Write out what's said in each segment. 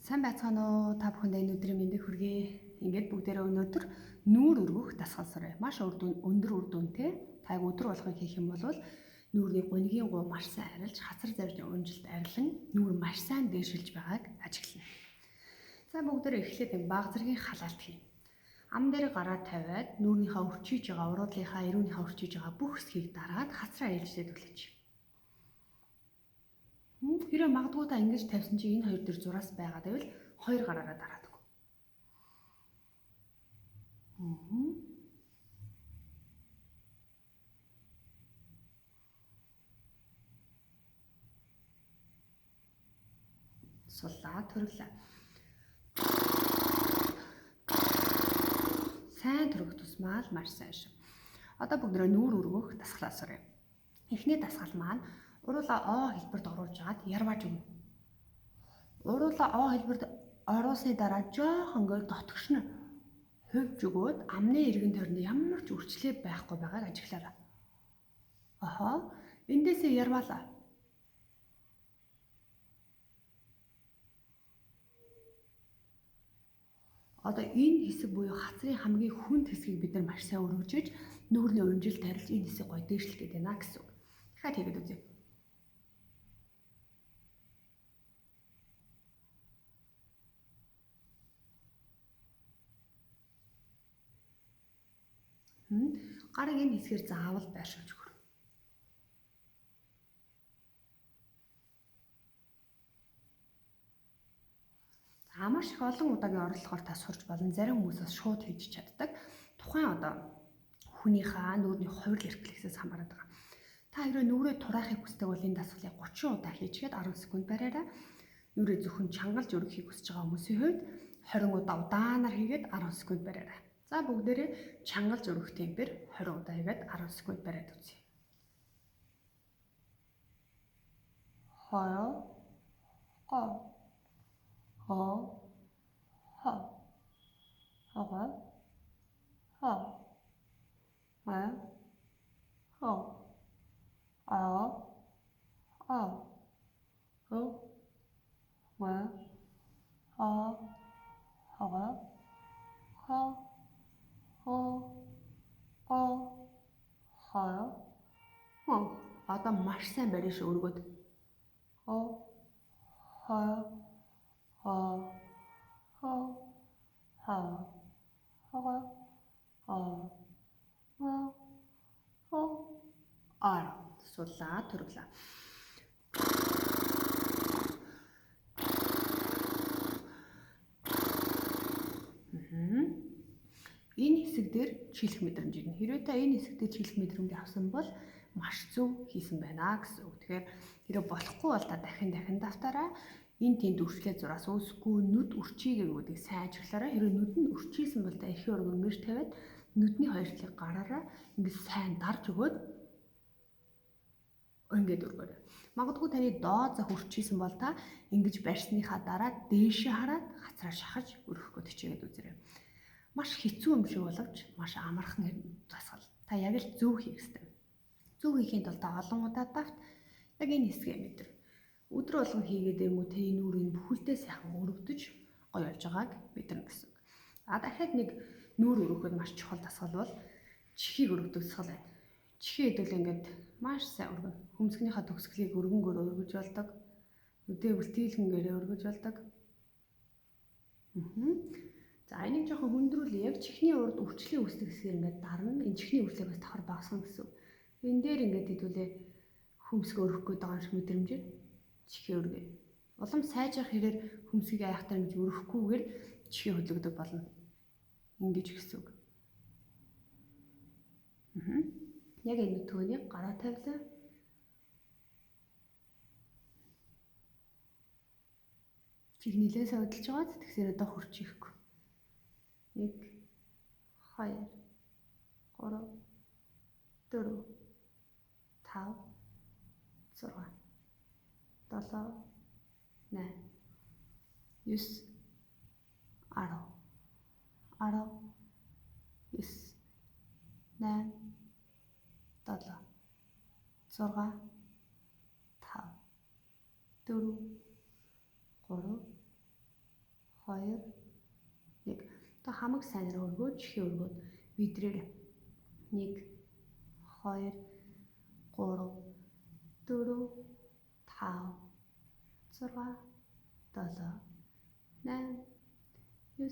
Сайн байцгаана уу? Та бүхэндээ энэ өдрийн мэндийг хүргэе. Ингээд бүгдээрээ өнөөдөр нүүр өргөх дасгал сураа. Маш өндөр үр дүнтэй. Та өдөр болгон хийх юм бол нүүрний гунигийн гуу маш сайн арилж, хацар завжны унжилт арилан нүүр маш сайн дээшилж байгааг ажиглана. За бүгдээрээ эхлээд баг зэргийн халаалт хийнэ. Ам дээр гараа тавиад нүүрнийхээ өрчиж байгаа, уруудлынхаа, эрүүнийхээ өрчиж байгаа бүх хэсгийг дараад хацраа ээлжлээд үлээж. Хэрэв магадгүй та ингэж тавьсан чинь энэ хоёр дээр зураас байгаа гэвэл хоёр гараараа дараад өг. Суллаа төрөлөө. Сайн төрөх тусмаа л маш сайн шүү. Одоо бүгдээ нүүр өргөх дасгалаа суръя. Эхний дасгал маань уруулаа О хэлбэрт оруулж агаад ярвааж өгнө. Уруулаа О хэлбэрт оруулсны дараа жоохон ингээд дотгошно хөвж өгөөд амны эргэн тойронд ямар ч үрчлээ байхгүй байгааг ажиглаарай. Эндээсээ ярваалаа. Одоо энэ хэсэг буюу хацрын хамгийн хүнд хэсгийг бид нар маш сайн өргөжж нүүрний унжилт арилж энэ хэсгийг гоё дээшлэх гээд байна гэсэн үг. Дахиад хийгээд үзье. Гарыг энэ хэсгээр заавал байршуулж өгөх. Маш их олон удаагийн оролдлогоор та сурч болон зарим хүмүүсээс шууд хийж чаддаг. Тухайн одоо хүнийхээ нүүрний хувирал эрхлэхээс хамаарат байгаа. Та хэрвээ нүрээ тураахыг хүсдэг бол энэ дасгалыг 30 удаа хийчихэд 10 секунд бариараа. Нүрээ зөвхөн чангалж өргөхийг хүсэж байгаа хүмүүсийн хувьд 20 удаа удаанаар хийгээд 10 секунд бариараа. За бүгдээрээ чангалж өргөх темпээр 20 удаа хийгээд 10 секунд бариад үзье. Одоо маш сайн барьж өргөд. Суллаа төрөлөө. Энэ хэсэг дээр чихлэх мэдрэмж ирнэ. Хэрвээ та энэ хэсэг дээр чихлэх мэдрэмж авсан бол маш зөв хийсэн байна гэсэн үг. Тэгэхээр хэрэв болохгүй бол та дахин давтаараа энэ тэнд үрчлээ зураас үүсэхгүй нүд үрчийгээ гэдгийг сайн ажиглаарай. Хэрэв нүд нь үрчийсэн бол та эрхээ өргөн ингэж тавиад нүдний хоёр талыг гараараа ингэж сайн дарж өгөөд ингээд өргөөрэй. Магадгүй таны доод зах үрчийсэн бол та ингэж барьсныхаа дараа дээшээ хараад хацраа шахаж өргөхөд хичээгээд үзээрэй. Маш хэцүү юм шиг боловч маш амархан дасгал. Та яг л зөв хийх ёстой. Зөв хийхийн тулд та олон удаа давт яг энэ хэсгээ мэдэр. Өдөр болгон хийгээд дэнгүү тэ энэ нүрийн бүхэлдээ сайхан өргөдөж гоё болж байгааг мэдэрнэ гэсэн. Дахиад нэг нүур өргөхөд маш чухал дасгал бол чихийг өргөдөг дасгал байна. Чихээ хэдүүл ингээд маш сайн өргөн. Хөмсгнийхаа төгсгөлийг өргөнгөөр өргөж болдог. Нүдээ бүлтийлгэнгээр өргөж болдог. За энийг жоохон хөндрүүлээ. Яг чихний урд өвчлөө үүсдэг хэсгээр ингээд дарна. Энэ чихний өвчлөөг бас давхар багасгах гэсэн. Энэ дээр ингээд хэдүүлээ хөмсгөө өргөх гээд байгаа юм шиг мэдрэмжээр чихээ өргөе. Улам сайжрах хэрээр хөмсгийг аяхтаа ингэж өргөхгүйгээр чихээ хөдлөгдөг болно. Ингэж гэсэн үг. Яг энэ төвөнийг гараа тавилаа. Чих нилээс хөдөлж байгаад тэгсээр одоо хурчихгүй. 1 2 3 4 5 6 7 8 9 10 9 8 7 6 5 4 3 2 1. Одоо хамаг сайнаар өргөөд чихээ өргөөд бидрээр 1 2 3 4 5 6 7 8 9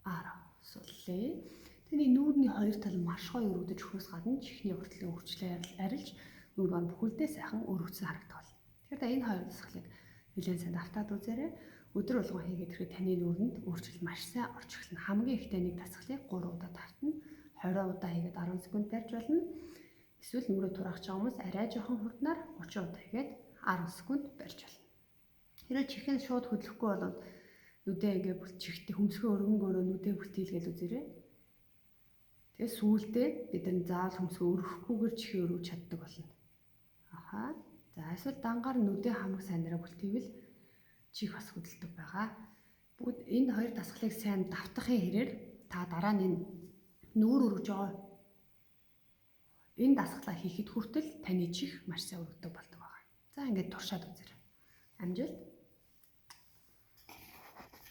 10 сууллаа. Тэний нүүрний хоёр тал маш гоё өргөдөж өгөхөөс гадна чихний уртлын үрчлээ арилж нүүр маань бүхэлдээ сайхан өргөцсөн харагдах болно. Тэгэхээр энэ хоёр дасгалыг нэлээд сайн давтаад үзээрэй. Өдөр болгон хийгээд ирэхэд таны нүүрэнд өөрчлөлт маш сайн орж эхэлнэ. Хамгийн ихтэй нэг дасгалыг 3 удаа давтна. 20 удаа хийгээд 10 секунд барьж болно. Эсвэл нүрээ тураах гэж байгаа хүмүүс арай жоохон хурднаар 30 удаа хийгээд 10 секунд барьж болно. Хэрвээ чихээ шууд хөдлөхгүй бол нүдээ ингээ чихтэй хөмсгөө өргөнгөөрөө нүдээ бүтээлгээл үзээрэй. Тэгээ сүүлдээ бид нар заавал хөмсгөө өргөхгүйгээр чихээ өргөж чаддаг болно. Ахаа. За эсвэл дангаар нүдээ хамаг сайнараа бүлтийвэл чих бас хөдөлдөг байгаа. Бүгд энэ хоёр дасгалыг сайн давтахын хэрээр та дараа нь энэ нүүр өргөж байгаа энэ дасгалаа хийхэд хүртэл таны чих маш сайн өргөдөг болдог байгаа. За ингээд туршаад үзээрэй. Амжилт.